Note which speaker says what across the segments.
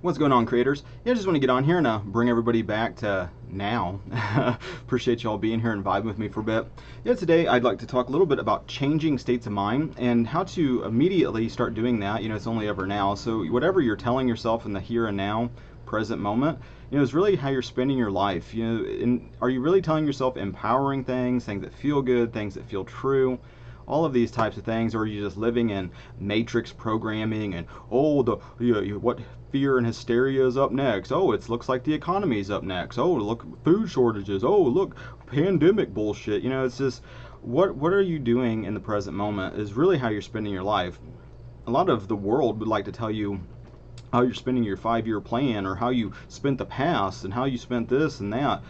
Speaker 1: What's going on, creators? Yeah, I just want to get on here and bring everybody back to now. Appreciate y'all being here and vibing with me for a bit. Yeah, today I'd like to talk a little bit about changing states of mind and how to immediately start doing that. It's only ever now. So whatever you're telling yourself in the here and now, present moment, is really how you're spending your life. Are you really telling yourself empowering things that feel good, things that feel true? All of these types of things, or are you just living in matrix programming and what fear and hysteria is up next? Oh, it looks like the economy is up next. Oh, look, food shortages. Oh, look, pandemic bullshit. It's just what are you doing in the present moment is really how you're spending your life. A lot of the world would like to tell you how you're spending your 5-year plan, or how you spent the past and how you spent this and that.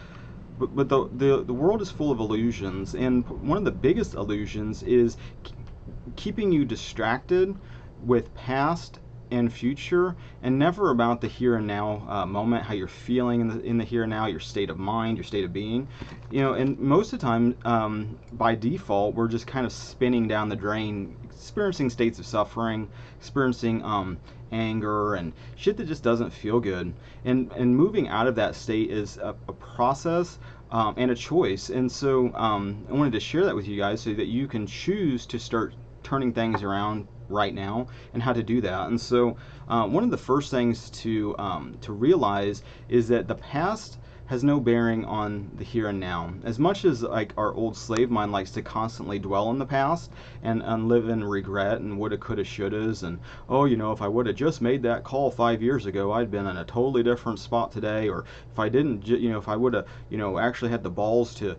Speaker 1: But the world is full of illusions, and one of the biggest illusions is keeping you distracted with past and future, and never about the here and now moment, how you're feeling in the here and now, your state of mind, your state of being. And most of the time, by default, we're just kind of spinning down the drain, experiencing states of suffering, experiencing anger and shit that just doesn't feel good. And moving out of that state is a process and a choice. And so I wanted to share that with you guys so that you can choose to start turning things around right now, and how to do that. And so one of the first things to realize is that the past has no bearing on the here and now. As much as like our old slave mind likes to constantly dwell in the past and live in regret and woulda, coulda, shouldas, and if I would have just made that call 5 years ago, I'd been in a totally different spot today. Or if I didn't, if I would have, actually had the balls to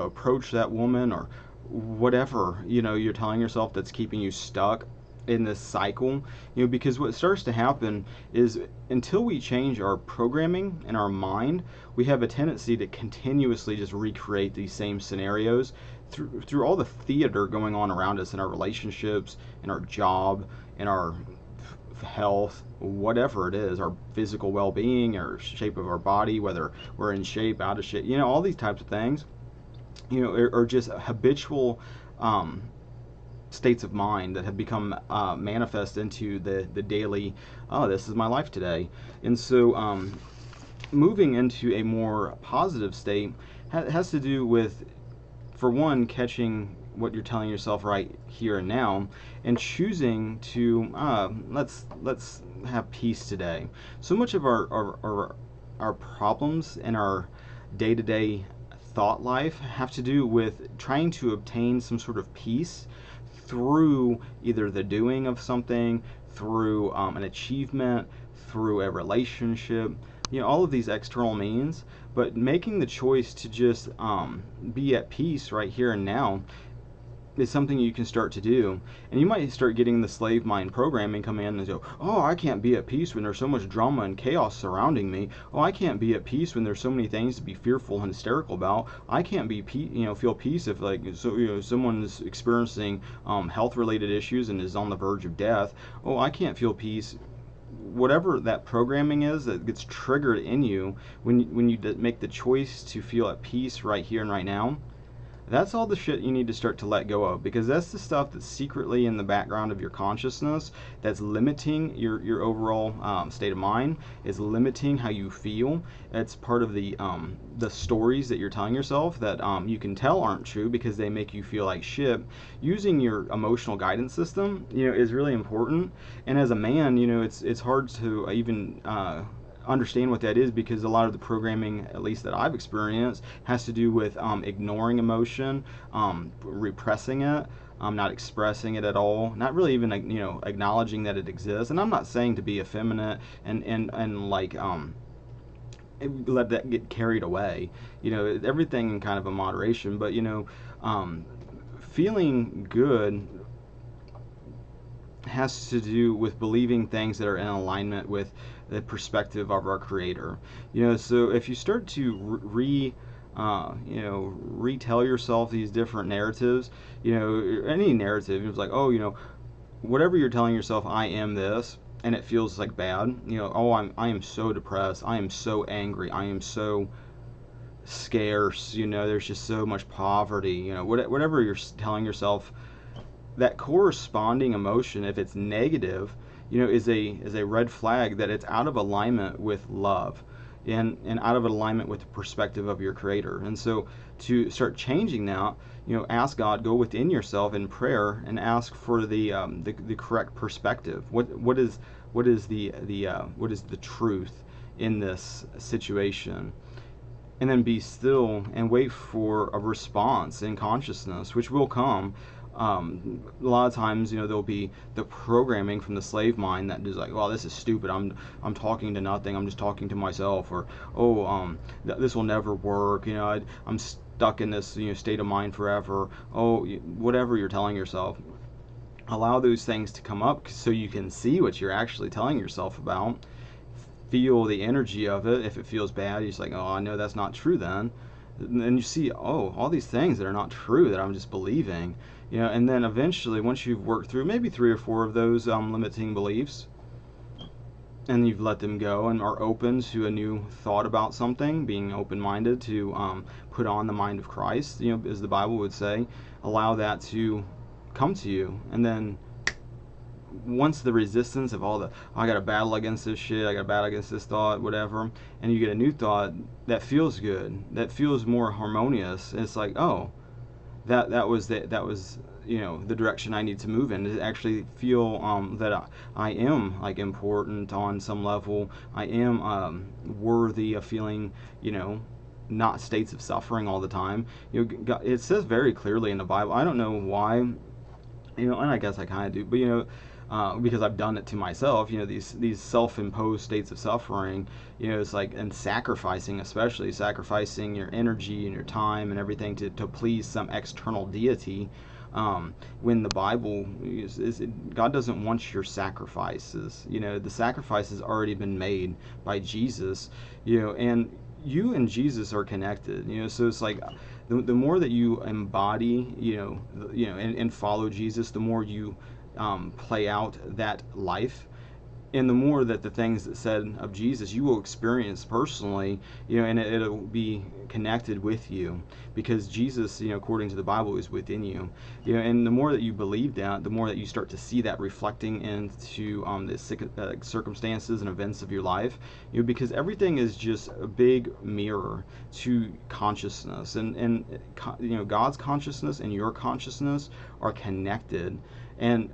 Speaker 1: approach that woman, or whatever you're telling yourself that's keeping you stuck in this cycle. Because what starts to happen is, until we change our programming in our mind, we have a tendency to continuously just recreate these same scenarios through all the theater going on around us, in our relationships, in our job, in our health, whatever it is, our physical well-being, or shape of our body, whether we're in shape, out of shape, all these types of things are just habitual states of mind that have become manifest into the daily, this is my life today. And so moving into a more positive state has to do with, for one, catching what you're telling yourself right here and now, and choosing to let's have peace today. So much of our problems in our day-to-day thought life have to do with trying to obtain some sort of peace through either the doing of something, through an achievement, through a relationship, all of these external means. But making the choice to just be at peace right here and now is something you can start to do. And you might start getting the slave mind programming come in and go, oh, I can't be at peace when there's so much drama and chaos surrounding me. Oh, I can't be at peace when there's so many things to be fearful and hysterical about. I can't be feel peace if someone's experiencing health related issues and is on the verge of death. Oh, I can't feel peace. Whatever that programming is that gets triggered in you when you make the choice to feel at peace right here and right now, that's all the shit you need to start to let go of, because that's the stuff that's secretly in the background of your consciousness that's limiting your overall state of mind, is limiting how you feel. It's part of the stories that you're telling yourself that you can tell aren't true because they make you feel like shit. Using your emotional guidance system is really important. And as a man, it's hard to even understand what that is, because a lot of the programming, at least that I've experienced, has to do with ignoring emotion, repressing it, not expressing it at all, not really even acknowledging that it exists. And I'm not saying to be effeminate and like let that get carried away, everything in kind of a moderation. But feeling good has to do with believing things that are in alignment with the perspective of our creator. So if you start to retell yourself these different narratives, any narrative, it's like, whatever you're telling yourself, I am this, and it feels like bad. I am so depressed, I am so angry, I am so scarce, there's just so much poverty, whatever you're telling yourself, that corresponding emotion, if it's negative, is a red flag that it's out of alignment with love, and out of alignment with the perspective of your Creator. And so to start changing that, ask God, go within yourself in prayer and ask for the correct perspective. What is the truth in this situation? And then be still and wait for a response in consciousness, which will come. A lot of times, there'll be the programming from the slave mind that is like, well, this is stupid. I'm talking to nothing. I'm just talking to myself. Or, oh, this will never work. I'm stuck in this state of mind forever. Oh, whatever you're telling yourself. Allow those things to come up so you can see what you're actually telling yourself about. Feel the energy of it. If it feels bad, you're just like, oh, I know that's not true then. And then you see, oh, all these things that are not true that I'm just believing. And then eventually, once you've worked through maybe 3 or 4 of those limiting beliefs, and you've let them go and are open to a new thought about something, being open-minded to put on the mind of Christ, as the Bible would say, allow that to come to you. And then once the resistance of all I got to battle against this shit, I got to battle against this thought, whatever, and you get a new thought that feels good, that feels more harmonious, it's like, oh, that was the direction I need to move in, to actually feel that I am like important on some level. I am worthy of feeling, not states of suffering all the time. God, it says very clearly in the Bible. I don't know why, and I guess I kind of do, but because I've done it to myself, these self-imposed states of suffering, it's like, and especially sacrificing your energy and your time and everything to please some external deity, when the Bible God doesn't want your sacrifices. The sacrifice has already been made by Jesus, and you and Jesus are connected, so it's like the more that you embody, and follow Jesus, the more you play out that life, and the more that the things that said of Jesus you will experience personally, and it'll be connected with you, because Jesus, according to the Bible, is within you, and the more that you believe that, the more that you start to see that reflecting into the circumstances and events of your life, because everything is just a big mirror to consciousness, and God's consciousness and your consciousness are connected, and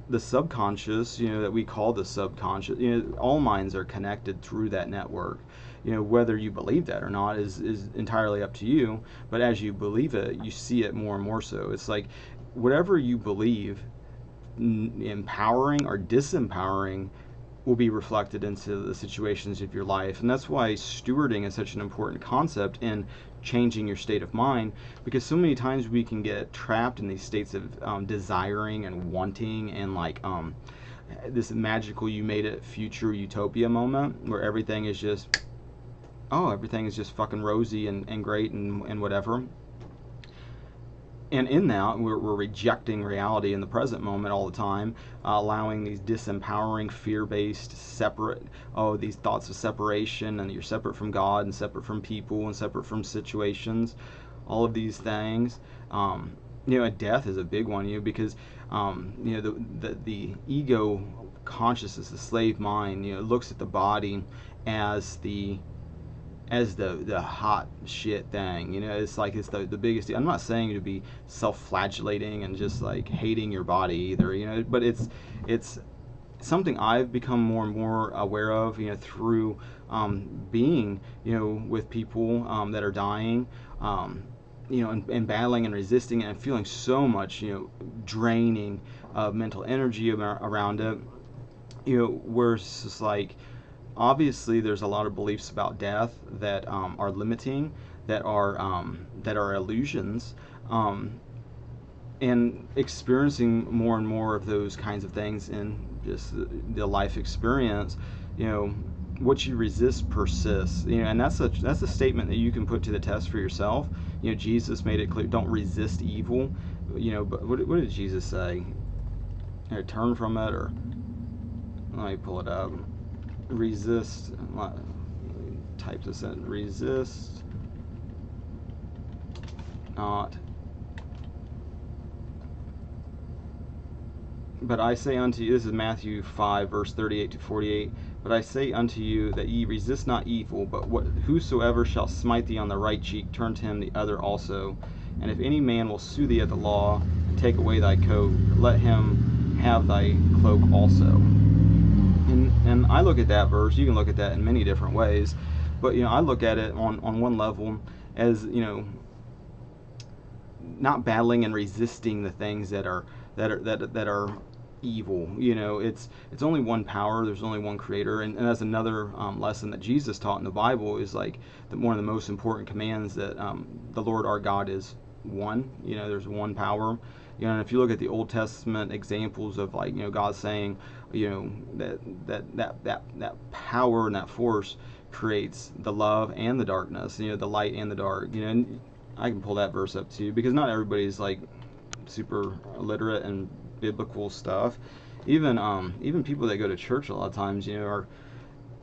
Speaker 1: the subconscious, that we call the subconscious, all minds are connected through that network. Whether you believe that or not is entirely up to you, but as you believe it, you see it more and more so. It's like whatever you believe, empowering or disempowering, will be reflected into the situations of your life. And that's why stewarding is such an important concept in changing your state of mind, because so many times we can get trapped in these states of desiring and wanting, and like this magical you made it future utopia moment where everything is just fucking rosy and great and whatever. And in that, we're rejecting reality in the present moment all the time, allowing these disempowering, fear-based, these thoughts of separation, and you're separate from God, and separate from people, and separate from situations, all of these things. Death is a big one, because the ego consciousness, the slave mind, looks at the body as the hot shit thing. It's like it's the biggest deal. I'm not saying to be self-flagellating and just like hating your body either, but it's something I've become more and more aware of, through being, with people that are dying, and battling and resisting and feeling so much, draining of mental energy around it, where it's just like, obviously there's a lot of beliefs about death that are limiting, that are illusions, and experiencing more and more of those kinds of things in just the life experience. What you resist persists, and that's a statement that you can put to the test for yourself. Jesus made it clear, don't resist evil, but what did Jesus say? Turn from it, or let me pull it up. Resist, type this in, resist not But I say unto you, this is Matthew 5, verse 38 to 48. But I say unto you that ye resist not evil, but whosoever shall smite thee on the right cheek, turn to him the other also. And if any man will sue thee at the law, and take away thy coat, let him have thy cloak also. And I look at that verse, you can look at that in many different ways, but I look at it on one level as, not battling and resisting the things that are evil. It's only one power, there's only one creator, and that's another lesson that Jesus taught in the Bible, is like one of the most important commands, that the Lord our God is one. There's one power. And if you look at the Old Testament examples of, like, God saying, that power and that force creates the love and the darkness, the light and the dark. And I can pull that verse up too, because not everybody's like super literate in biblical stuff. Even people that go to church a lot of times, are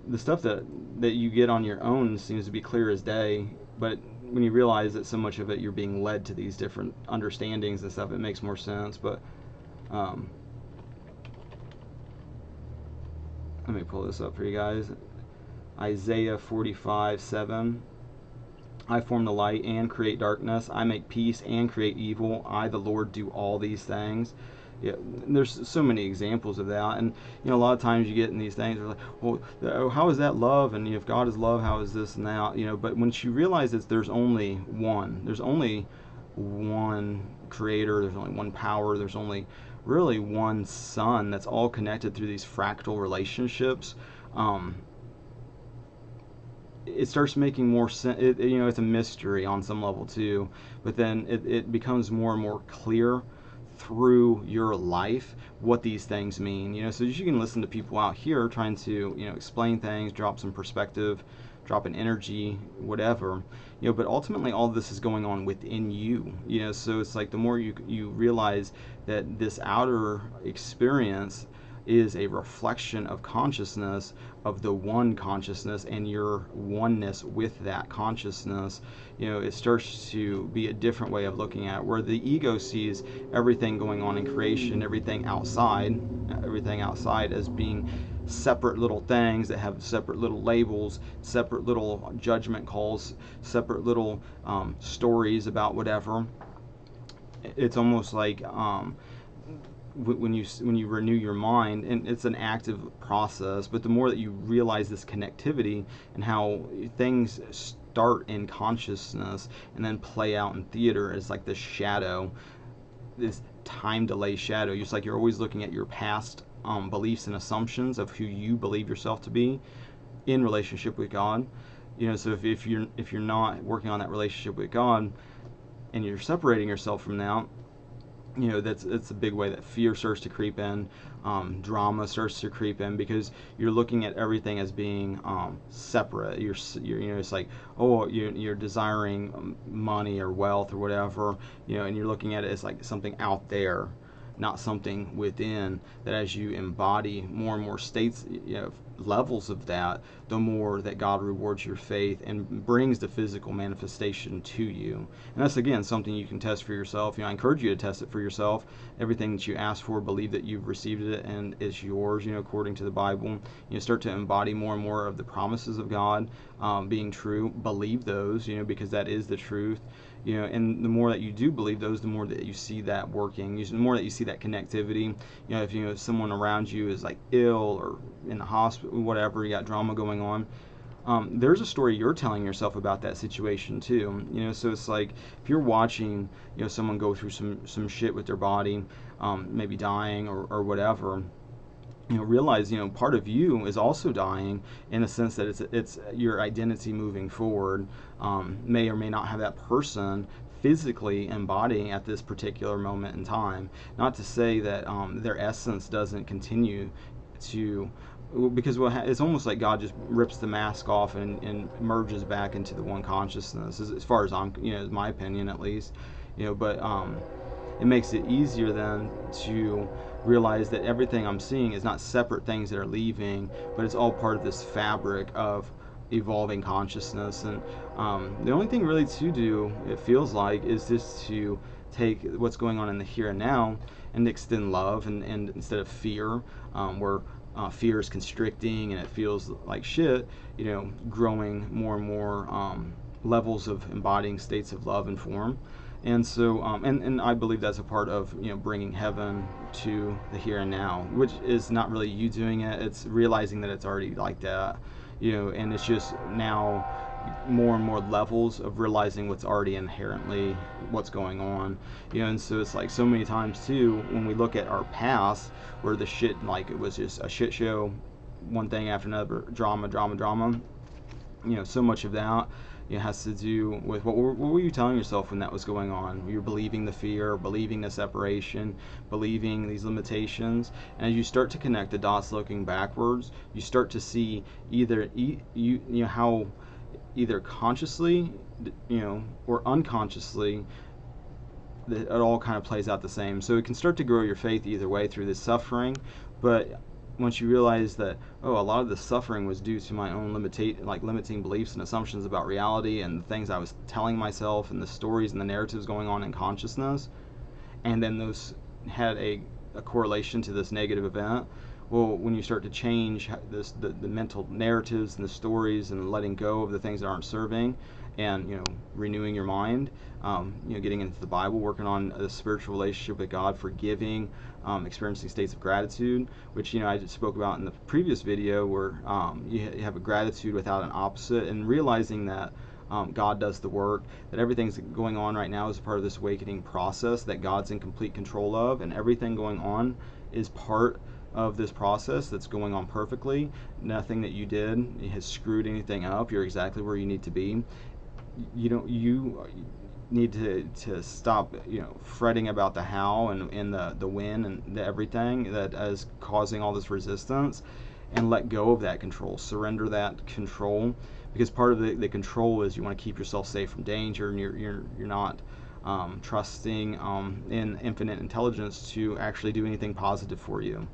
Speaker 1: the stuff that you get on your own seems to be clear as day, but when you realize that so much of it you're being led to these different understandings and stuff, it makes more sense. But let me pull this up for you guys. Isaiah 45:7. I form the light and create darkness. I make peace and create evil. I, the Lord, do all these things. Yeah, there's so many examples of that, and a lot of times you get in these things, they're like, well, how is that love? And if God is love, how is this and that? But once you realize that there's only one creator, there's only one power, there's only really one Son that's all connected through these fractal relationships. It starts making more sense. It's a mystery on some level too, but then it becomes more and more clear through your life what these things mean. So you can listen to people out here trying to explain things, drop some perspective, drop an energy, whatever, but ultimately all this is going on within you. So it's like the more you realize that this outer experience is a reflection of consciousness, of the one consciousness, and your oneness with that consciousness, it starts to be a different way of looking at it, where the ego sees everything going on in creation, everything outside as being separate little things that have separate little labels, separate little judgment calls, separate little stories about whatever. It's almost like when you renew your mind, and it's an active process, but the more that you realize this connectivity and how things start in consciousness and then play out in theater as like this shadow, this time delay shadow, just like you're always looking at your past beliefs and assumptions of who you believe yourself to be in relationship with God. So if you're not working on that relationship with God and you're separating yourself from that, that's a big way that fear starts to creep in, drama starts to creep in, because you're looking at everything as being separate. You're it's like, you're desiring money or wealth or whatever, and you're looking at it as like something out there, not something within. That as you embody more and more states, levels of that, the more that God rewards your faith and brings the physical manifestation to you. And that's, again, something you can test for yourself. I encourage you to test it for yourself. Everything that you ask for, believe that you've received it and it's yours, according to the Bible. Start to embody more and more of the promises of God being true. Believe those, because that is the truth. And the more that you do believe those, the more that you see that working, the more that you see that connectivity. If someone around you is like ill or in the hospital, whatever, you got drama going on, there's a story you're telling yourself about that situation too. So it's like, if you're watching someone go through some shit with their body, maybe dying or whatever, realize part of you is also dying, in the sense that it's your identity moving forward. May or may not have that person physically embodying at this particular moment in time. Not to say that their essence doesn't continue to, because it's almost like God just rips the mask off and merges back into the one consciousness, as far as I'm, my opinion at least. But it makes it easier then to realize that everything I'm seeing is not separate things that are leaving, but it's all part of this fabric of evolving consciousness. And the only thing really to do, it feels like, is just to take what's going on in the here and now and extend love, and instead of fear, where fear is constricting and it feels like shit, growing more and more levels of embodying states of love and form. And so, and I believe that's a part of, bringing heaven to the here and now, which is not really you doing it. It's realizing that it's already like that, and it's just now more and more levels of realizing what's already inherently what's going on, and so it's like so many times too, when we look at our past, where the shit, like, it was just a shit show, one thing after another, drama, drama, drama, so much of that has to do with what were you telling yourself when that was going on? You're believing the fear, believing the separation, believing these limitations, and as you start to connect the dots looking backwards, you start to see either how either consciously, or unconsciously, that it all kind of plays out the same. So it can start to grow your faith either way through this suffering, but once you realize that, oh, a lot of the suffering was due to my own limiting beliefs and assumptions about reality, and the things I was telling myself, and the stories and the narratives going on in consciousness, and then those had a correlation to this negative event. Well, when you start to change the mental narratives and the stories, and letting go of the things that aren't serving, and renewing your mind, getting into the Bible, working on a spiritual relationship with God, forgiving, experiencing states of gratitude, which I just spoke about in the previous video, where you have a gratitude without an opposite, and realizing that God does the work, that everything's going on right now is part of this awakening process that God's in complete control of, and everything going on is part of this process that's going on perfectly. Nothing that you did has screwed anything up. You're exactly where you need to be. You need to stop fretting about the how and the when and the everything that is causing all this resistance, and let go of that control. Surrender that control, because part of the control is you want to keep yourself safe from danger, and you're not trusting in infinite intelligence to actually do anything positive for you.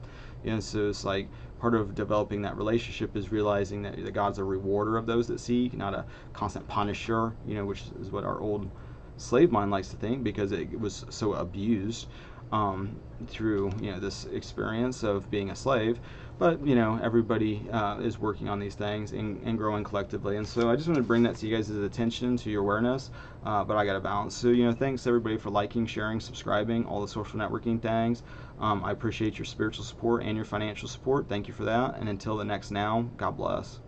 Speaker 1: So it's like part of developing that relationship is realizing that God's a rewarder of those that seek, not a constant punisher, which is what our old slave mind likes to think, because it was so abused through this experience of being a slave. But everybody is working on these things and growing collectively, and so I just want to bring that to you guys' attention, to your awareness. But I got to balance. So thanks everybody for liking, sharing, subscribing, all the social networking things. I appreciate your spiritual support and your financial support. Thank you for that. And until the next now, God bless.